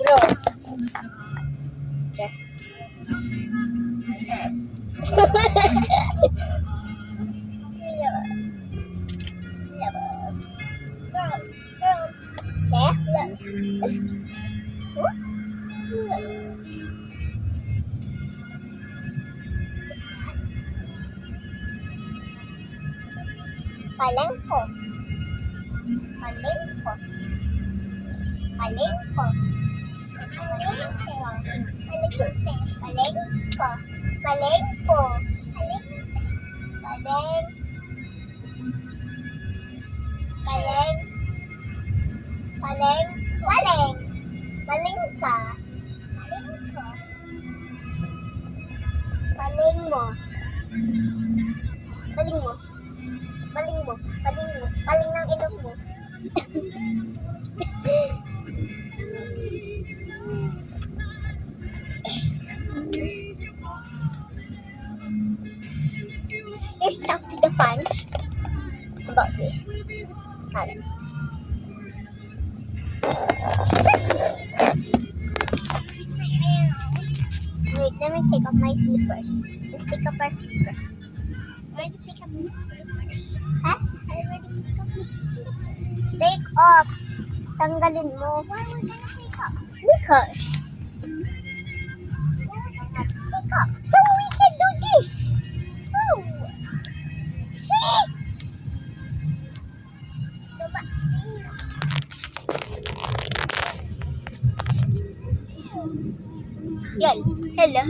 Bro. Okay. Palengko. Palengko. Palengko. Palengko. Palengko. Palengko. Paleng. Paleng. Paleng. Paleng. Palengka. Palengko. Paling mo. Paling mo. Paling mo. Paling mo. Paling ng ilong mo. Let's talk to the fans about this. Wait, let me take off my slippers. Let's take off our slippers. Already pick up my slippers. Huh? I already pick up my slippers. Take off. Tanggalin mo. Why would I take off? Because. Take off. So we can do this. Oh. See? Yan. Hello.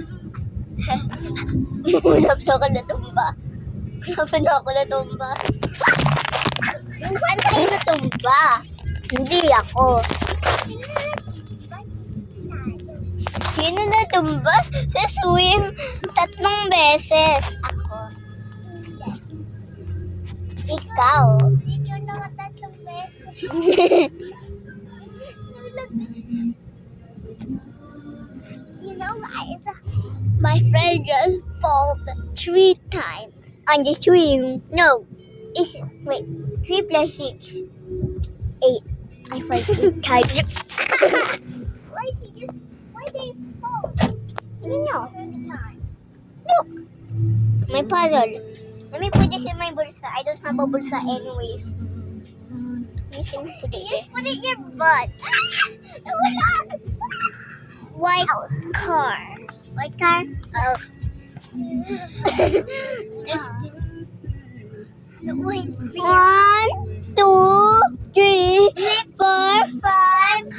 Napsa ka na tumba. Napsa ako na tumba. Saan kayo natumba? Hindi ako. Sino natumba? Sa swim 3 beses. Ako. Ikaw. Ikaw na 3 beses. You know, guys, my friend just fell 3 times on the swim. No, it's wait, 3 plus 6, 8. I fell 3 times. Why they fall? I don't know. Times. Look, my puzzle. Let me put this in my bursa. I don't have a bursa anyways. Just put it in your butt. White car. White car? Oh. Wait. 1, 2, 3, 4, 5,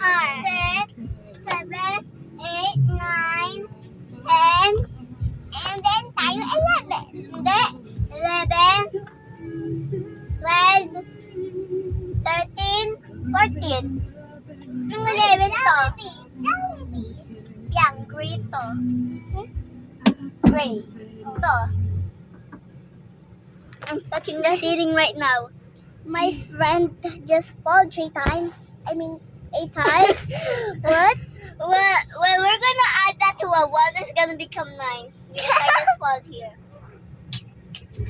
6, 7, 8, 9, 10, and then tayo 11. Hindi. 11, 12, 13, 14. Yung 11 to. Jollibee. Yang gray to. Gray. To. I'm touching the ceiling right now. My friend just fall 3 times. I mean 8 times. What? Well, we're gonna add that to a 1. It's gonna become 9. Because I just fall here.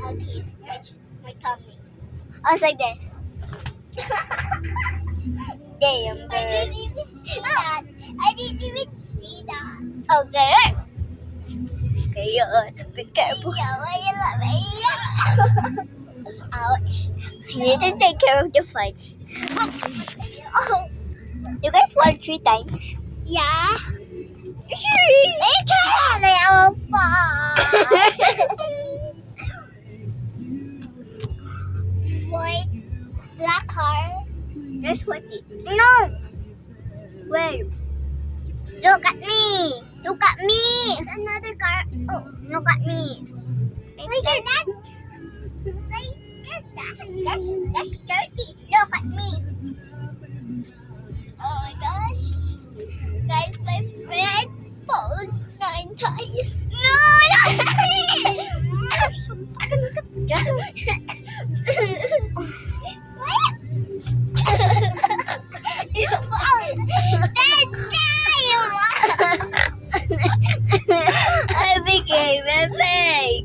Oh jeez, my tummy. I was like this. Damn, I didn't even see that. I didn't even see that. Okay. Okay, be careful. Ouch. I need to take care of the fights. Oh. You guys fall 3 times? Yeah. They all fall. White, black car. There's what? No. Wait. Look at me. Look at me. Another car. Oh, look at me. Wait, you're not. Wait, you're not. That's dirty. Look at me. Oh my gosh. Guys, my friend fallen 9 times. No, You fall 10 times. I became a pig.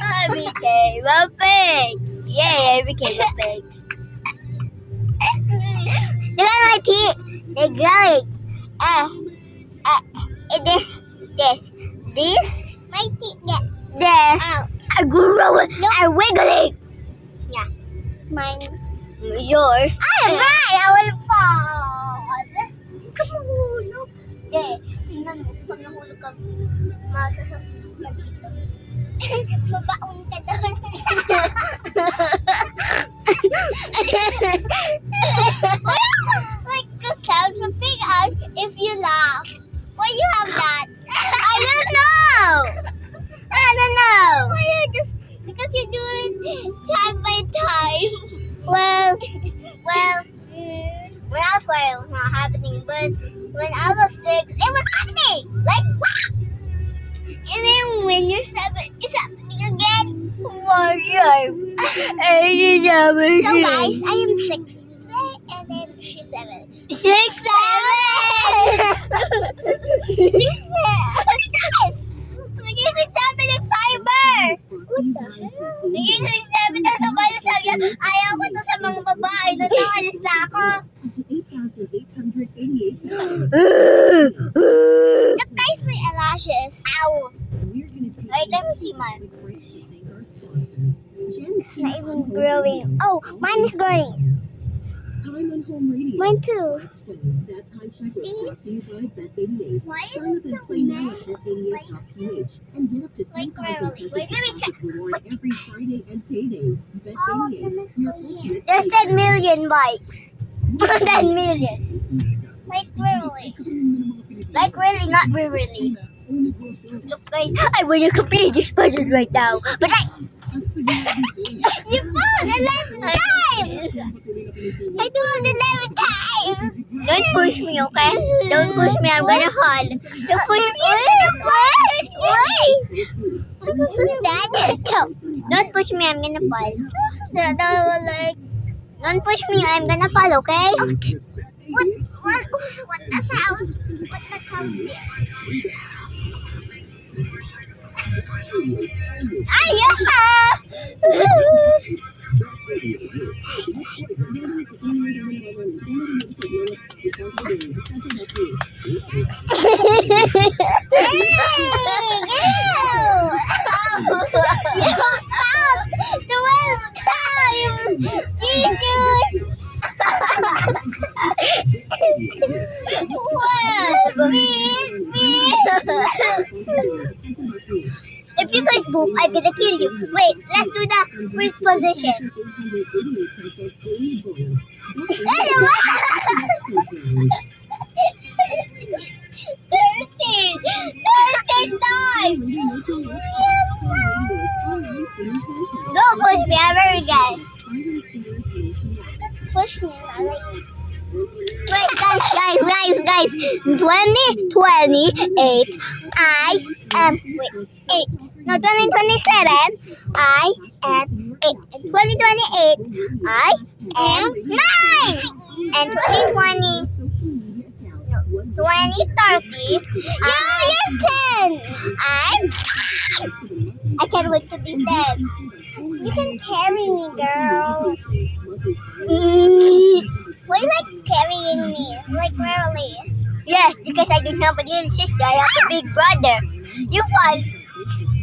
I became a pig. Yay, I became a pig. Look at my teeth. They're growing. This. My teeth get out. Are growing. Are wiggling. Yeah. Mine. Yours. I am right. I will fall. Come on. Okay. Tingnan mo. Pag nahulog ka, masasakit ka dito. Mabaon ka doon. Like the sounds of big out if you laugh. Why you have that? I don't know. Why you just because you do it time by time. Well, when I was 4, it was not happening. But when I was 6, it was happening. Like what? And then when you're 7, it's happening again. So guys, I am 6 today, and then she's 7. 6, 7. 6, 7. Naging 6, 7 yung fiber. What the hell? Naging 6, 7 na sa balisag. Ayaw ko to sa mga babae. Natawalis na ako. Look guys, my eyelashes. Ow. Wait, let me see mine. It's not even growing. Oh, mine is growing. Mine too. See? Why is it so mad? Like really? Wait, let me check. All of them is here. There's 10 million bikes. 10 million. Like really? Like really, not really. Look guys, I want to complete this puzzle right now. But you found 11 times! I do it 11 times! Don't push me, okay? Don't push me, I'm gonna fall. Don't push me, I'm gonna fall! Don't push me, I'm gonna fall. Don't push me, I'm gonna fall, okay? What the house? What's that house there? If you guys move, I'm gonna kill you. Wait, let's do the first position. 13 times. Don't push me ever again. Push me, I like it. Wait, guys. 2028. I am 8. No, 2027. I am 8. And 2028. I am 9. And 2020. 2030. You're 10. I can't wait to be 10. You can carry me, girl. Why you like carrying me? Like really? Yes, because I don't have a little sister. I have a big brother. You fall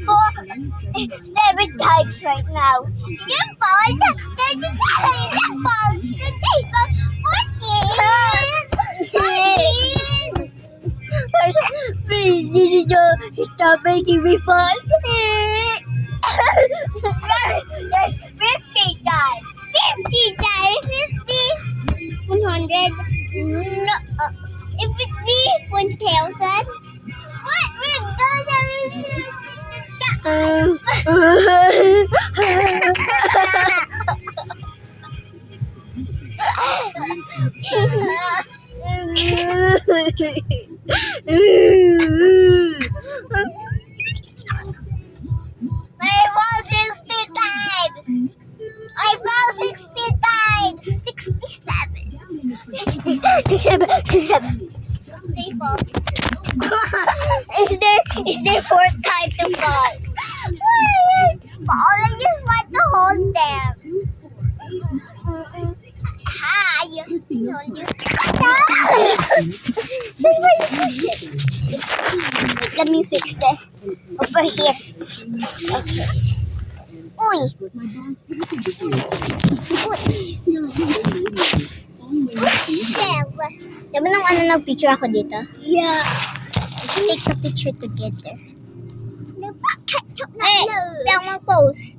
7 times right now. You fall 30 times. You fall 14. Please, stop making me fall. There's 50 times. 50 times. 100. No. If it be 1,000. What? I fall 60 times. I fell 60 times. 67. 67. They fall. Is there 4th time to fall? I just want to hold them. Hi. Hold you. Where you push it? Let me fix this. Over here. Okay. Uy! Diba nung nag-picture ako dito? Yeah. Take the picture together. Hey, kaya mag-pose.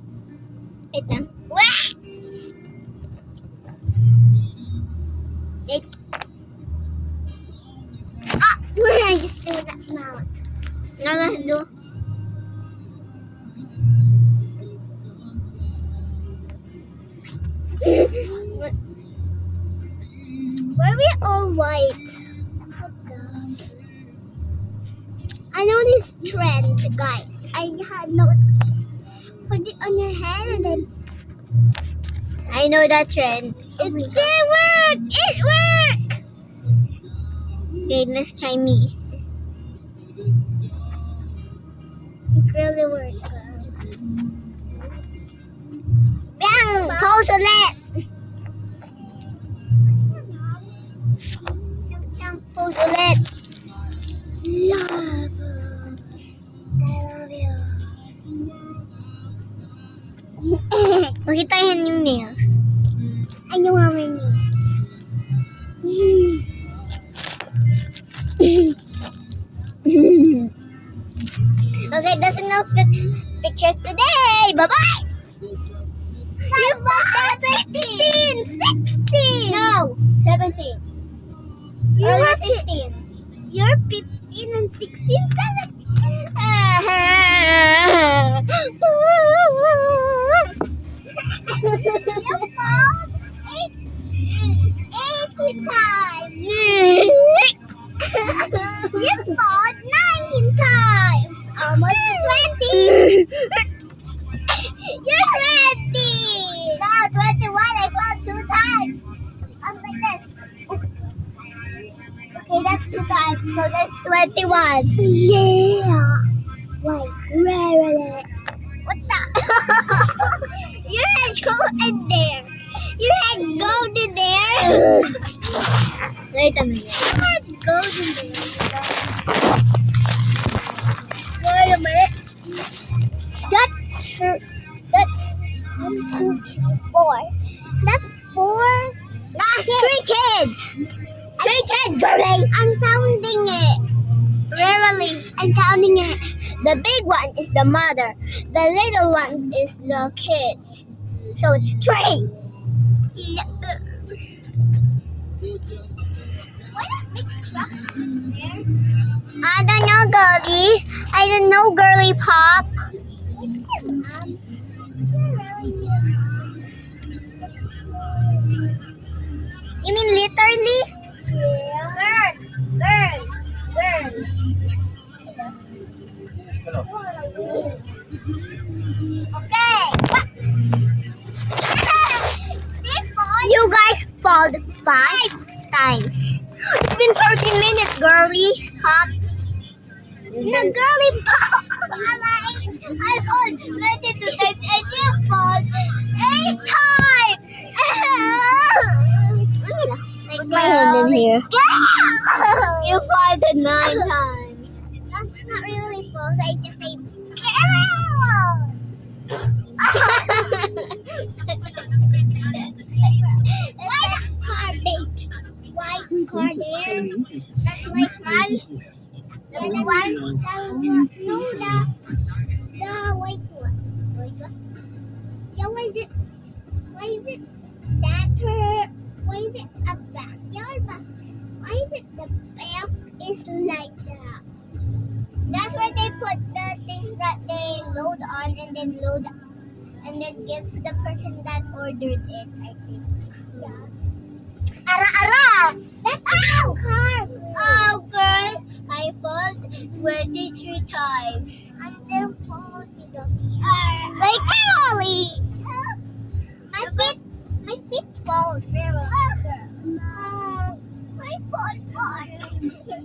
Wait lang. Wah! Wait. Ah! I just do that mouth. Do. Why are we all white? I know this trend, guys. I had noticed. Put it on your head and then. I know that trend. It did work! It worked! Okay, let's try me. It really worked, guys. Bang! Pose ulit! Pose ulit! Love. I love you. Pakita yan yung nails. Ay, yung aming nails. Okay, that's enough pictures today. Bye-bye! You bought 16! 16! No, 17. You're 16. You're 15 and 16, 17. You bought 80 times. You bought 9 times. Almost to 20. You're 20. No, 21. I bought 2 times. I'm like this. Okay, that's 2 times. So that's 21. Yeah. Wait, where? What the? Your head go in there. Your head goes in there. Wait a minute. Your head goes in there. Wait a minute. That's 1, 2, 3, 4. That's 4. That's 3 kids. 3 kids, girlie. I'm counting it. Really, I'm counting it. The big one is the mother. The little ones is the kids. So it's 3. Why that big truck there? I don't know, girlie. I don't know, girlie pop. You mean literally? Yeah. Girl. Okay. You guys followed 5 times. It's been 13 minutes, girlie. Pop. No, girlie pop. I followed 22 times and you followed 8 times. Put my hand in here. You followed 9 times. That's not really false. I just say scared. Why that car big? White car there? That's like mine. The white one? No, the white one. Yeah, why is it that her? Why is it a backyard? But why is it the back is like that? That's where they put the things that they load on and then give to the person that ordered it, I think. Yeah. Ara! That's our car! Oh, girl! I fought 23 times. I'm there for like Carly! My feet fall very well. I fought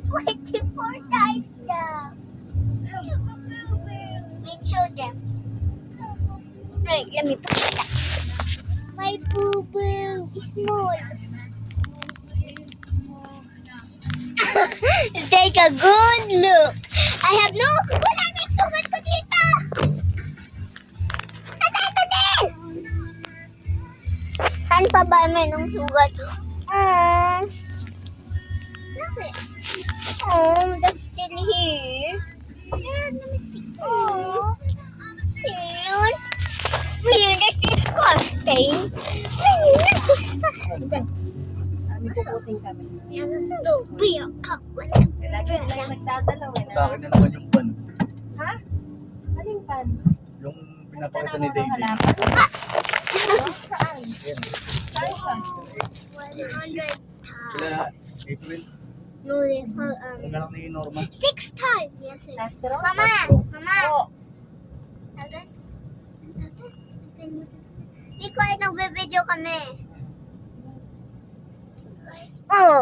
24 times now. Wait, show them. Wait, let me put it back. My boo-boo is small. Take a good look. I have no... Wala na yung sugat ko dito. Ito din. Saan pa ba may nung sugat? Bakit? That's still here. Let me see. Oh. Yun. Yun, that's disgusting. Yun, that's disgusting. Kami puputing kami. Yan, let's go. Be a couple. Lagi sila yung nagdadalaw eh. Sa akin na naman yung pan. Ha? Aling pan? Yung pinapakita ni David. Halaman? Saan? Yan. Saan pa? 100 Sila, April. No, they call, Ang anak ni Norma. 6 times. Yes, it is. Castro? Mama! Mama! Oo. Tagan? Hindi ko ay nagbe-video kami. Oh!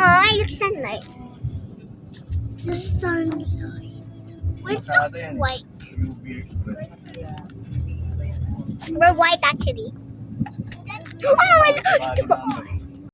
Ay, look sunlight. The sunlight. Where's Masada the yan. white? UV Express. We're white actually. Oh, Bali number.